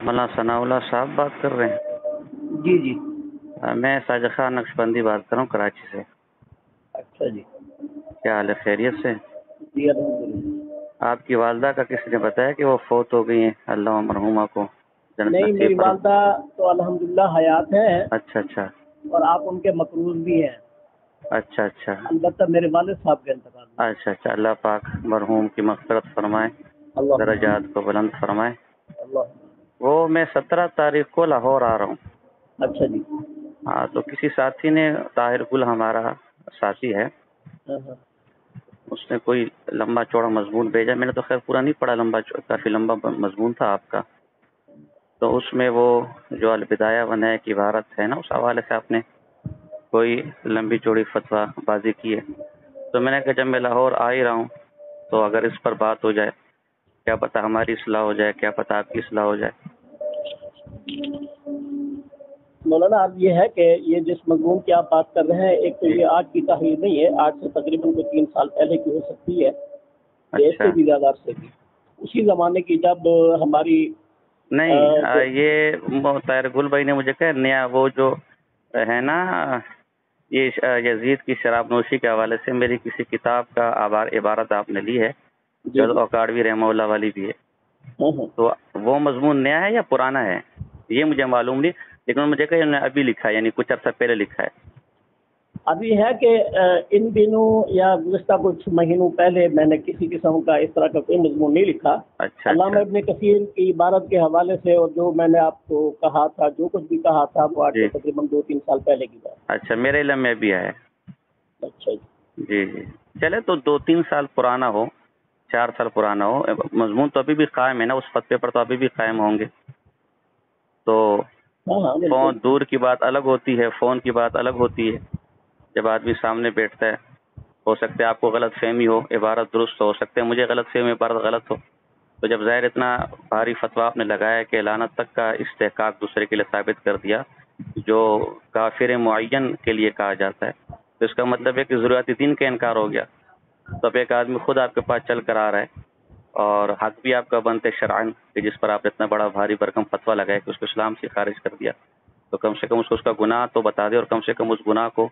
مولانا ثناء اللہ صاحب بات کر رہے ہیں؟ جی جی میں ساجد خان نقشبندی بات کر رہا ہوں کراچی سے۔ اچھا جی کیا حال ہے، خیریت سے؟ جی الحمدللہ۔ آپ کی والدہ کا کسی نے بتایا کہ وہ فوت ہو گئی ہیں؟ اللہ مرحومہ کو جنت نہیں، میری نصیب فرما۔ والدہ تو الحمدللہ حیات ہیں اچھا اچھا اور آپ ان کے مقروض بھی ہیں، اچھا اچھا البتہ میرے والد صاحب کے انتقال میں۔ اچھا اچھا اللہ پاک مرحوم کی مغفرت فرمائے، اللہ درجات کو بلند فرمائے۔ اللہ۔ وہ میں 17 تاریخ کو لاہور آ رہا ہوں۔ اچھا جی۔ ہاں تو کسی ساتھی نے، طاہر گل ہمارا ساتھی ہے، ہاں ہاں۔ اس نے کوئی لمبا چوڑا مضمون بھیجا۔ میں نے تو خیر پورا نہیں پڑھا، کافی لمبا مضمون تھا آپ کا۔ تو اس میں وہ جو البدایہ و نہایہ کی عبارت ہے نا، اس حوالے سے آپ نے کوئی لمبی چوڑی فتویٰ بازی کی ہے۔ تو میں نے کہا جب میں لاہور آ ہی رہا ہوں تو اگر اس پر بات ہو جائے، کیا پتہ ہماری اصلاح ہو جائے، کیا پتہ آپ کی اصلاح ہو جائے۔ مولانا اب یہ ہے کہ یہ جس مضمون کی آپ بات کر رہے ہیں، ایک تو یہ آج کی تحریر نہیں ہے، آج سے تقریباً کوئی 3 سال پہلے کی ہو سکتی ہے، یا اس اچھا سے بھی زیادہ عرصے کی، اسی زمانے کی جب ہماری نہیں، یہ طاہر گل بھائی نے مجھے کہا نیا وہ جو ہے نا، یہ یزید کی شراب نوشی کے حوالے سے میری کسی کتاب کا عبارت آپ نے لی ہے، جی جو اوکاڑوی رحمہ اللہ والی بھی ہے۔ ہاں ہاں۔ تو وہ مضمون نیا ہے یا پرانا ہے یہ مجھے معلوم نہیں، لیکن مجھے کہا انہوں نے ابھی لکھا ہے، یعنی کچھ عرصہ پہلے لکھا ہے۔ ابھی ہے کہ ان دنوں یا گزشتہ کچھ مہینوں پہلے میں نے کسی قسم کا اس طرح کا کوئی مضمون نہیں لکھا۔ اچھا علامہ اچھا ابن کثیر کی عبارت کے حوالے سے اور جو میں نے آپ کو کہا تھا، جو کچھ بھی کہا تھا، وہ آج سے جی تقریباً 2-3 سال پہلے کی بات۔ اچھا، میرے علم میں بھی ہے۔ اچھا جی۔ جی جی چلے، تو 2-3 سال پرانا ہو، 4 سال پرانا ہو، مضمون تو ابھی بھی قائم ہے نا، اس فتوے پر تو ابھی بھی قائم ہوں گے۔ تو ہاں ہاں بالکل۔ فون دور کی بات الگ ہوتی ہے، فون کی بات الگ ہوتی ہے۔ جب آدمی سامنے بیٹھتا ہے، ہو سکتا ہے آپ کو غلط فہمی ہو، عبارت درست ہو سکتا ہے مجھے غلط فہمی، عبارت غلط ہو۔ تو جب ظاہر اتنا بھاری فتویٰ آپ نے لگایا کہ لعنت تک کا استحقاق دوسرے کے لیے ثابت کر دیا، جو کافر معین کے لیے کہا جاتا ہے، تو اس کا مطلب ہے کہ ضروریات دین کا انکار ہو گیا۔ تو اب ایک آدمی خود آپ کے پاس چل کر آ رہا ہے اور حق بھی آپ کا بنتے شرعن کہ جس پر آپ نے اتنا بڑا بھاری بھرکم فتویٰ لگایا کہ اس کو اسلام سے خارج کر دیا، تو کم سے کم اس کا گناہ تو بتا دے، اور کم سے کم اس گناہ کو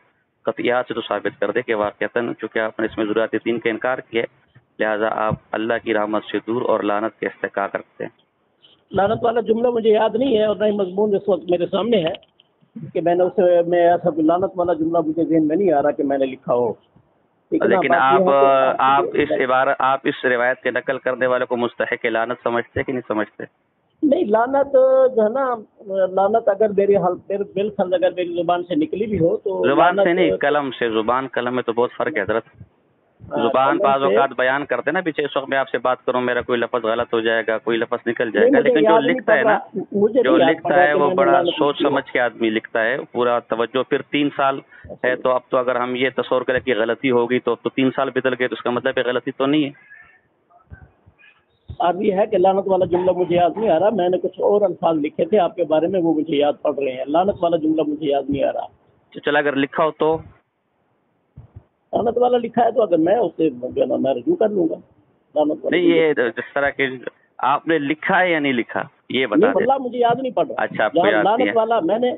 قطعیات سے تو ثابت کر دے کہ واقعتاً چونکہ آپ نے اس میں ضروریات دین کا انکار کیا ہے، لہٰذا آپ اللہ کی رحمت سے دور اور لعنت کے استحقاق رکھتے ہیں۔ لعنت والا جملہ مجھے یاد نہیں ہے، اور نہ ہی مضمون اس وقت میرے سامنے ہے کہ میں نے اسے ایسا لعنت والا جملہ مجھے ذہن میں نہیں آ رہا کہ میں نے لکھا ہو۔ لیکن آپ اس روایت کے نقل کرنے والے کو مستحق لعنت سمجھتے کہ نہیں سمجھتے؟ نہیں، لعنت جو ہے نا، لعنت اگر بالفرض اگر میری زبان سے نکلی بھی ہو تو زبان سے لعنت نہیں، قلم سے۔ زبان قلم میں تو بہت فرق ہے حضرت۔ زبان بعض اوقات بیان کرتے نا، پیچھے اس وقت میں آپ سے بات کروں میرا کوئی لفظ غلط ہو جائے گا، کوئی لفظ نکل جائے گا، لیکن جو لکھتا ہے نا، جو لکھتا ہے وہ بڑا سوچ سمجھ کے آدمی لکھتا ہے، پورا توجہ۔ پھر 3 سال ہے تو اب تو اگر ہم یہ تصور کریں کہ غلطی ہوگی تو اب تو 3 سال بدل گئے، تو اس کا مطلب ہے غلطی تو نہیں ہے۔ اب یہ ہے کہ لعنت والا جملہ مجھے یاد نہیں آ رہا، میں نے کچھ اور الفاظ لکھے تھے آپ کے بارے میں، وہ مجھے یاد پڑ رہے ہیں۔ لعنت والا جملہ مجھے یاد نہیں آ رہا۔ چلا اگر لکھا ہو تو لعنت والا لکھا ہے تو اگر میں اسے میں رجوع کر لوں گا۔ لعنت والا نہیں، یہ جس طرح کہ آپ نے لکھا ہے یا نہیں لکھا یہ بتا دیں۔ واللہ مجھے یاد نہیں پڑ رہا۔ اچھا، آپ کو یاد نہیں ہے؟ لعنت والا میں نے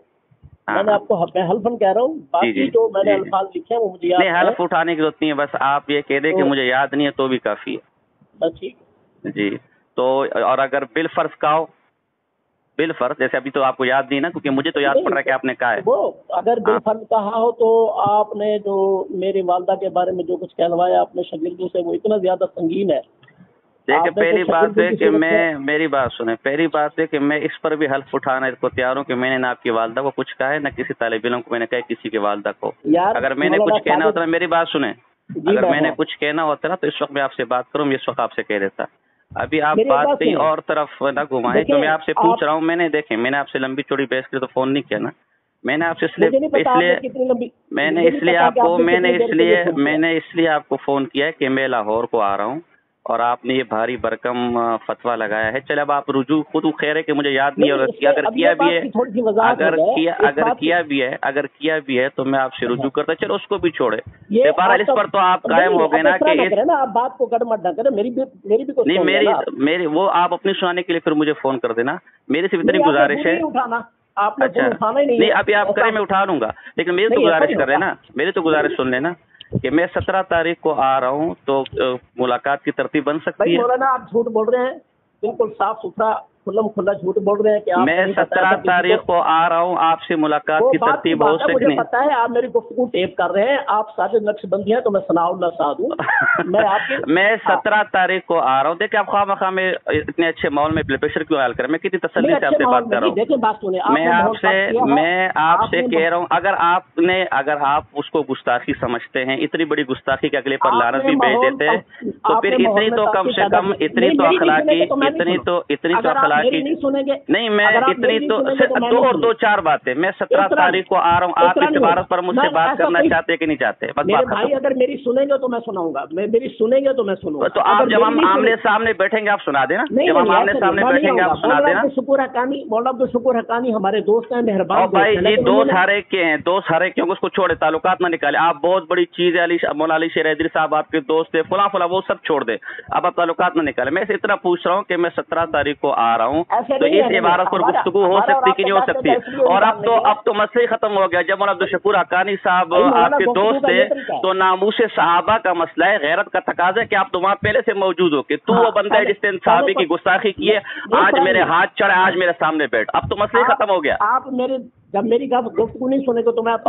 آپ کو حلفاً کہہ رہا ہوں، باقی جو میں نے الفاظ لکھے ہیں وہ مجھے یاد نہیں، حلف اٹھانے کی ضرورت نہیں ہے، بس آپ یہ کہہ دیں کہ مجھے یاد نہیں ہے تو بھی کافی ہے۔ بس ٹھیک ہے جی، تو اور اگر بالفرض کہا ہو، بالفرض جیسے ابھی تو آپ کو یاد نہیں نا، کیونکہ مجھے تو یاد پڑ رہا ہے کہ آپ نے کہا ہے۔ وہ اگر بالفرض کہا ہو تو آپ نے جو میری والدہ کے بارے میں جو کچھ کہلوایا اپنے شاگردوں سے، وہ اتنا زیادہ سنگین ہے۔ دیکھیں، پہلی بات ہے کہ میری بات سنیں، پہلی بات ہے کہ میں اس پر بھی حلف اٹھانا کو تیار ہوں کہ میں نے نہ آپ کی والدہ کو کچھ کہا ہے، نہ کسی طالب علم کو میں نے کہا کسی کی والدہ کو۔ اگر میں نے کچھ کہنا ہوتا نا، میری بات سنیں، اگر میں نے کچھ کہنا ہوتا نا تو اس وقت میں آپ سے بات کروں، اس وقت آپ سے کہہ دیتا۔ ابھی آپ بات کہیں اور طرف نہ گھمائیں، تو میں آپ سے پوچھ رہا ہوں، میں نے دیکھیں میں نے آپ سے لمبی چوڑی بحث کی تو فون نہیں کیا نا، میں نے آپ سے اس لیے آپ کو فون کیا ہے کہ میں لاہور کو آ رہا ہوں اور آپ نے یہ بھاری بھرکم فتویٰ لگایا ہے. چلے اب آپ رجوع خود خیر ہے کہ مجھے یاد نہیں, اگر کیا بھی ہے تو میں آپ سے رجوع کرتا. چلو اس کو بھی چھوڑے, بہرحال اس پر تو آپ قائم ہو گئے نا کہ آپ بات کو گڑبڑ نہ کریں. نہیں, میری وہ آپ اپنی سنانے کے لیے پھر مجھے فون کر دینا. میری صرف اتنی گزارش ہے. اچھا نہیں, ابھی آپ کریں میں اٹھا لوں گا, لیکن میری تو گزارش کر رہے نا, میری تو گزارش سن لینا کہ میں 17 تاریخ کو آ رہا ہوں, تو ملاقات کی ترتیب بن سکتی ہے. مولانا آپ جھوٹ بول رہے ہیں, بالکل صاف ستھرا کھلم کھلا جھوٹ بول رہے ہیں کہ میں 17 تاریخ کو آ رہا ہوں, آپ سے ملاقات کی ترتیب ہو سکتی ہے. مجھے پتا ہے آپ میری گفتگو ٹیپ کر رہے ہیں, آپ سارے نقش بندی ہیں, تو میں ثناء اللہ صاحب ہوں. میں 17 تاریخ کو آ رہا ہوں. دیکھیں آپ خواہ مخواہ میں اتنے اچھے ماحول میں بلڈ پریشر کیوں حال کریں, میں کتنی تسلی سے آپ سے بات کر رہا ہوں. میں آپ سے کہہ رہا ہوں, اگر آپ اس کو گستاخی سمجھتے ہیں, اتنی بڑی گستاخی کے اگلے پر لعنت بھی بھیج دیتے, تو پھر اتنی تو کم سے کم اتنی تو اخلاقی نہیں, میں اتنی تو دو چار باتیں. میں 17 تاریخ کو آ رہا ہوں, آپ اس عبارت پر مجھ سے بات کرنا چاہتے کہ نہیں چاہتے؟ بھائی اگر میری سنیں گے تو میں سناؤں گا, میری سنیں گے تو میں سنوں گا. تو آپ جب ہم آمنے سامنے بیٹھیں گے آپ سنا دینا, جب ہم آمنے سامنے بیٹھیں گے آپ سنا دینا. مولانا عبد الشکور حقانی ہمارے دوست ہیں, مہربان. بھائی جی دوست ہرے کے ہیں, دوست ہرے کیوں, اس کو چھوڑے, تعلقات نہ نکالے. آپ بہت بڑی چیز ہے, مولانا علی شیر حیدری صاحب آپ کے دوست ہیں, فلاں فلاں, وہ سب چھوڑ دے, اب آپ تعلقات نہ نکالے. میں سے اتنا پوچھ رہا ہوں کہ میں 17 تاریخ کو آ رہا ہوں, تو اس عبارت پر گفتگو ہو سکتی کہ نہیں ہو سکتی؟ اور اب تو مسئلہ ہی ختم ہو گیا. جب مولانا عبد الشکور حقانی صاحب آپ کے دوست تھے, تو ناموس صحابہ کا مسئلہ ہے, غیرت کا تقاضا ہے کہ آپ تو وہاں پہلے سے موجود ہو, کہ تو وہ بندہ ہے جس نے صحابی کی گستاخی کی ہے, آج میرے ہاتھ چڑھے, آج میرے سامنے بیٹھ. اب تو مسئلہ ہی ختم ہو گیا. آپ جب میری گفتگو نہیں سنے گا تو میں آپ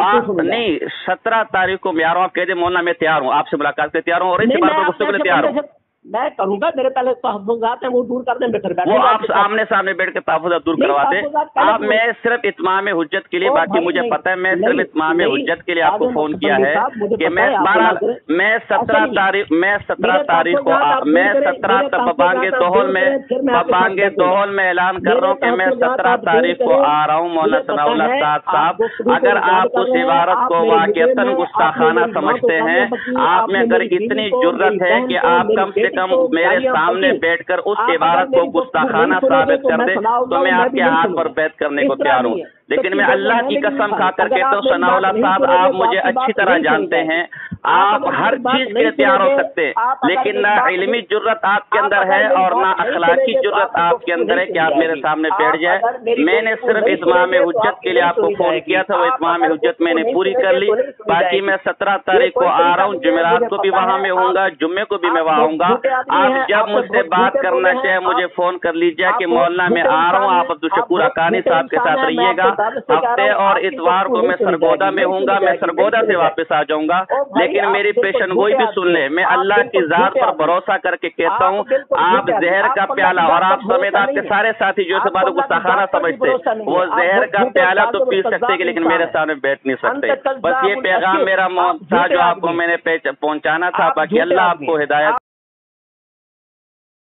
نہیں, 17 تاریخ کو میں آ رہا ہوں, آپ کہہ دیں مولانا میں تیار ہوں, آپ سے ملاقات کے تیار ہوں, اور اس بات پر گفتگو کے لیے تیار ہوں. میں کروں گا, میرے پہلے تحفظات ہیں وہ دور کر دیں, وہ آپ آمنے سامنے بیٹھ کے تحفظات دور کرواتے. آپ میں صرف اتمام حجت کے لیے, باقی مجھے پتہ ہے, میں صرف اتمام حجت کے لیے آپ کو فون کیا ہے کہ میں 17 تاریخ کو بابانگے دوہل میں اعلان کر رہا ہوں کہ میں 17 تاریخ کو آ رہا ہوں. مولانا ثناء اللہ صاحب, اگر آپ اس عبارت کو واقعتاً گستاخانہ سمجھتے ہیں, آپ میں اگر اتنی جرت ہے کہ آپ کم سے کم میرے سامنے بیٹھ کر اس عبارت کو گستاخانہ ثابت کر دیں, تو میں آپ کے ہاتھ پر بیعت کرنے کو تیار ہوں. لیکن میں اللہ کی قسم کھا کر کہتا ہوں ثناء اللہ صاحب, آپ مجھے اچھی طرح جانتے ہیں, آپ ہر چیز کے لیے تیار ہو سکتے, لیکن نہ علمی جرت آپ کے اندر ہے اور نہ اخلاقی جرت آپ کے اندر ہے کہ آپ میرے سامنے بیٹھ جائے. میں نے صرف اتمام حجت کے لیے آپ کو فون کیا تھا, وہ اتمام حجت میں نے پوری کر لی. باقی میں 17 تاریخ کو آ رہا ہوں, جمعرات کو بھی وہاں میں ہوں گا, جمعے کو بھی میں وہاں ہوں گا. آپ جب مجھ سے بات کرنا چاہے مجھے فون کر لیجیے کہ مولانا میں آ رہا ہوں, آپ عبد الشکور حقانی صاحب کے ساتھ رہیے گا. ہفتے اور اتوار کو میں سرگودا میں ہوں گا, میں سرگودا سے واپس آ جاؤں گا. لیکن میری پیشن گوئی بھی سن لے, میں اللہ کی ذات پر بھروسہ کر کے کہتا ہوں, آپ زہر کا پیالہ, اور آپ سمیت آپ کے سارے ساتھی جو اس بات کو گستاخانہ سمجھتے, وہ زہر کا پیالہ تو پی سکتے لیکن میرے سامنے بیٹھ نہیں سکتے. بس یہ پیغام میرا تھا جو آپ کو میں نے پہنچانا تھا. باقی اللہ آپ کو ہدایت